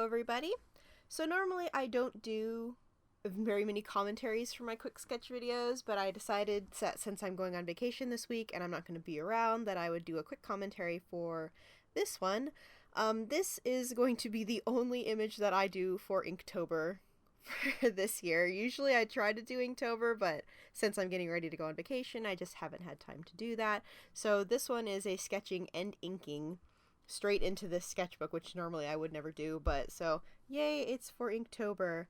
Hello everybody. So normally I don't do very many commentaries for my quick sketch videos, but I decided that since I'm going on vacation this week and I'm not going to be around, that I would do a quick commentary for this one. This is going to be the only image that I do for Inktober for this year. Usually I try to do Inktober, but since I'm getting ready to go on vacation, I just haven't had time to do that. So this one is a sketching and inking straight into this sketchbook, which normally I would never do, but so yay, it's for Inktober.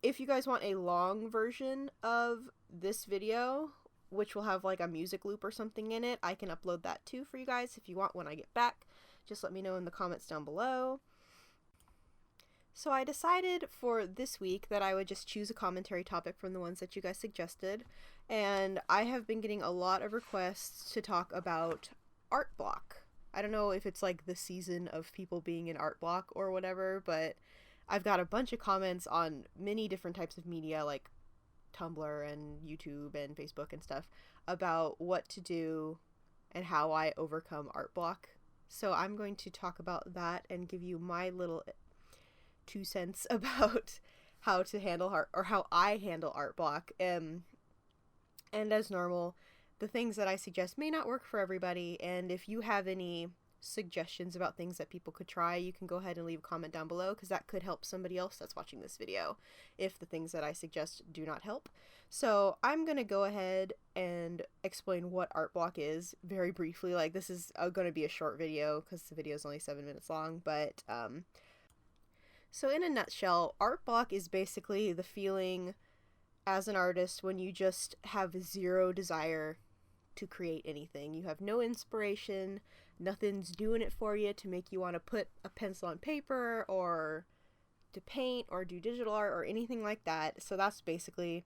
If you guys want a long version of this video, which will have like a music loop or something in it, I can upload that too for you guys if you want when I get back. Just let me know in the comments down below. So I decided for this week that I would just choose a commentary topic from the ones that you guys suggested, and I have been getting a lot of requests to talk about art block. I don't know if it's like the season of people being in art block or whatever, but I've got a bunch of comments on many different types of media like Tumblr and YouTube and Facebook and stuff about what to do and how I overcome art block. So I'm going to talk about that and give you my little 2 cents about how to handle art, or how I handle art block. And as normal, the things that I suggest may not work for everybody, and if you have any suggestions about things that people could try, you can go ahead and leave a comment down below, because that could help somebody else that's watching this video if the things that I suggest do not help. So I'm going to go ahead and explain what art block is very briefly. Like, this is going to be a short video because the video is only 7 minutes long, but so in a nutshell, art block is basically the feeling as an artist when you just have zero desire to create anything. You have no inspiration, nothing's doing it for you to make you want to put a pencil on paper or to paint or do digital art or anything like that. So that's basically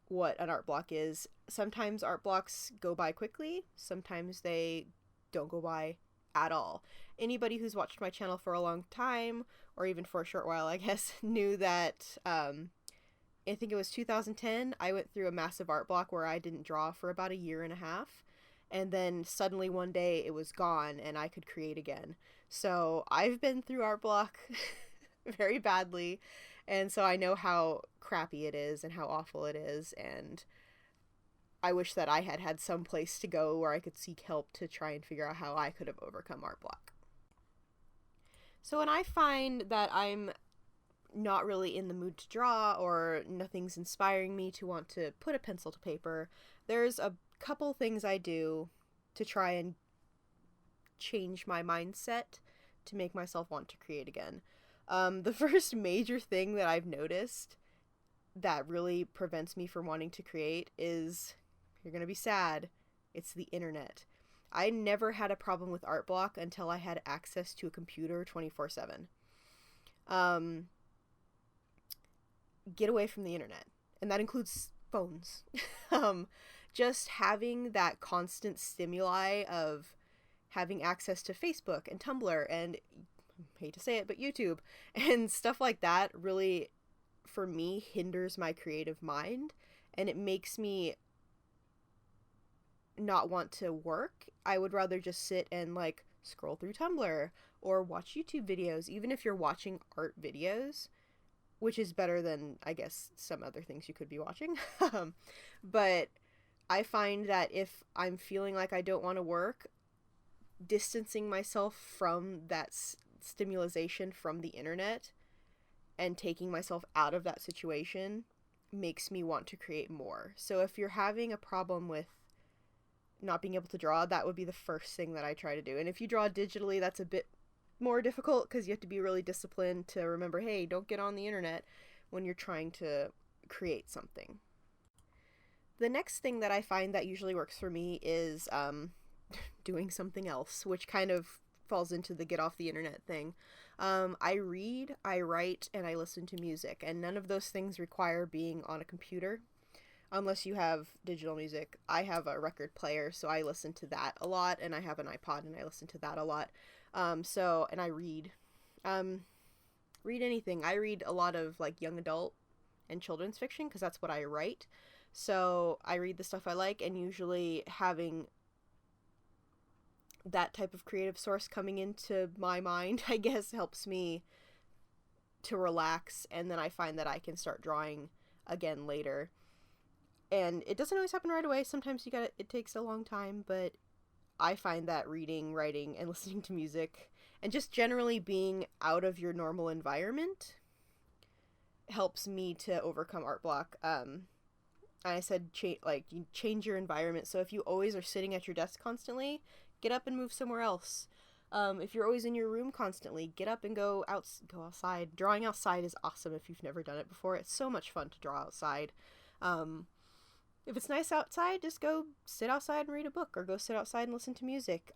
what an art block is. Sometimes art blocks go by quickly, sometimes they don't go by at all. Anybody who's watched my channel for a long time, or even for a short while I guess, knew that I think it was 2010, I went through a massive art block where I didn't draw for about a year and a half, and then suddenly one day it was gone and I could create again. So I've been through art block very badly, and so I know how crappy it is and how awful it is, and I wish that I had had some place to go where I could seek help to try and figure out how I could have overcome art block. So when I find that I'm not really in the mood to draw, or nothing's inspiring me to want to put a pencil to paper, there's a couple things I do to try and change my mindset to make myself want to create again. The first major thing that I've noticed that really prevents me from wanting to create is, you're gonna be sad, it's the internet. I never had a problem with art block until I had access to a computer 24/7. Get away from the internet, and that includes phones. Just having that constant stimuli of having access to Facebook and Tumblr and, I hate to say it, but YouTube and stuff like that really, for me, hinders my creative mind, and it makes me not want to work. I would rather just sit and like scroll through Tumblr or watch YouTube videos, even if you're watching art videos, which is better than, I guess, some other things you could be watching. But I find that if I'm feeling like I don't want to work, distancing myself from that stimulation from the internet and taking myself out of that situation makes me want to create more. So if you're having a problem with not being able to draw, that would be the first thing that I try to do. And if you draw digitally, that's a bit more difficult because you have to be really disciplined to remember, hey, don't get on the internet when you're trying to create something. The next thing that I find that usually works for me is doing something else, which kind of falls into the get off the internet thing. I read, I write, and I listen to music, and none of those things require being on a computer unless you have digital music. I have a record player, so I listen to that a lot, and I have an iPod and I listen to that a lot. And I read anything. I read a lot of like young adult and children's fiction because that's what I write. So I read the stuff I like, and usually having that type of creative source coming into my mind, I guess, helps me to relax, and then I find that I can start drawing again later. And it doesn't always happen right away. Sometimes it takes a long time, but I find that reading, writing, and listening to music, and just generally being out of your normal environment helps me to overcome art block. I said you change your environment. So if you always are sitting at your desk constantly, get up and move somewhere else. If you're always in your room constantly, get up and go outside. Drawing outside is awesome if you've never done it before. It's so much fun to draw outside. If it's nice outside, just go sit outside and read a book, or go sit outside and listen to music.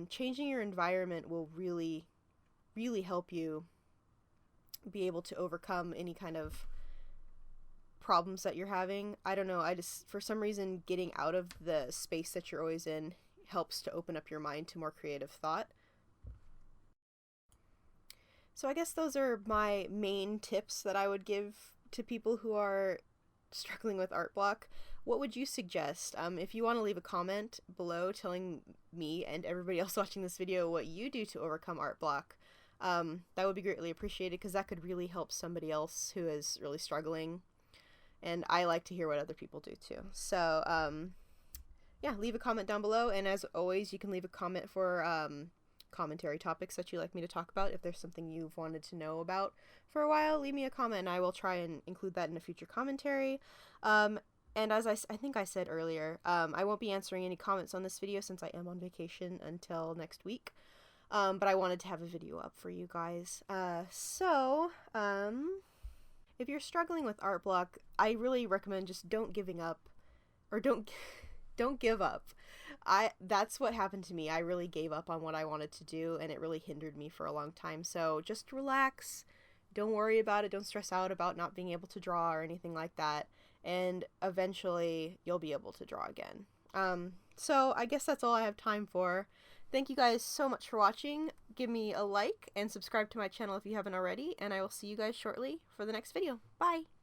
Changing your environment will really, really help you be able to overcome any kind of problems that you're having. I don't know, for some reason, getting out of the space that you're always in helps to open up your mind to more creative thought. So I guess those are my main tips that I would give to people who are struggling with art block. What would you suggest? If you want to leave a comment below telling me and everybody else watching this video what you do to overcome art block, that would be greatly appreciated, because that could really help somebody else who is really struggling. And I like to hear what other people do too. So, yeah, leave a comment down below. And as always, you can leave a comment for commentary topics that you'd like me to talk about. If there's something you've wanted to know about for a while, leave me a comment and I will try and include that in a future commentary. And as I think I said earlier, I won't be answering any comments on this video since I am on vacation until next week. But I wanted to have a video up for you guys. If you're struggling with art block, I really recommend just don't give up. That's what happened to me. I really gave up on what I wanted to do, and it really hindered me for a long time. So just relax. Don't worry about it. Don't stress out about not being able to draw or anything like that. And eventually you'll be able to draw again. So I guess that's all I have time for. Thank you guys so much for watching. Give me a like and subscribe to my channel if you haven't already, and I will see you guys shortly for the next video. Bye!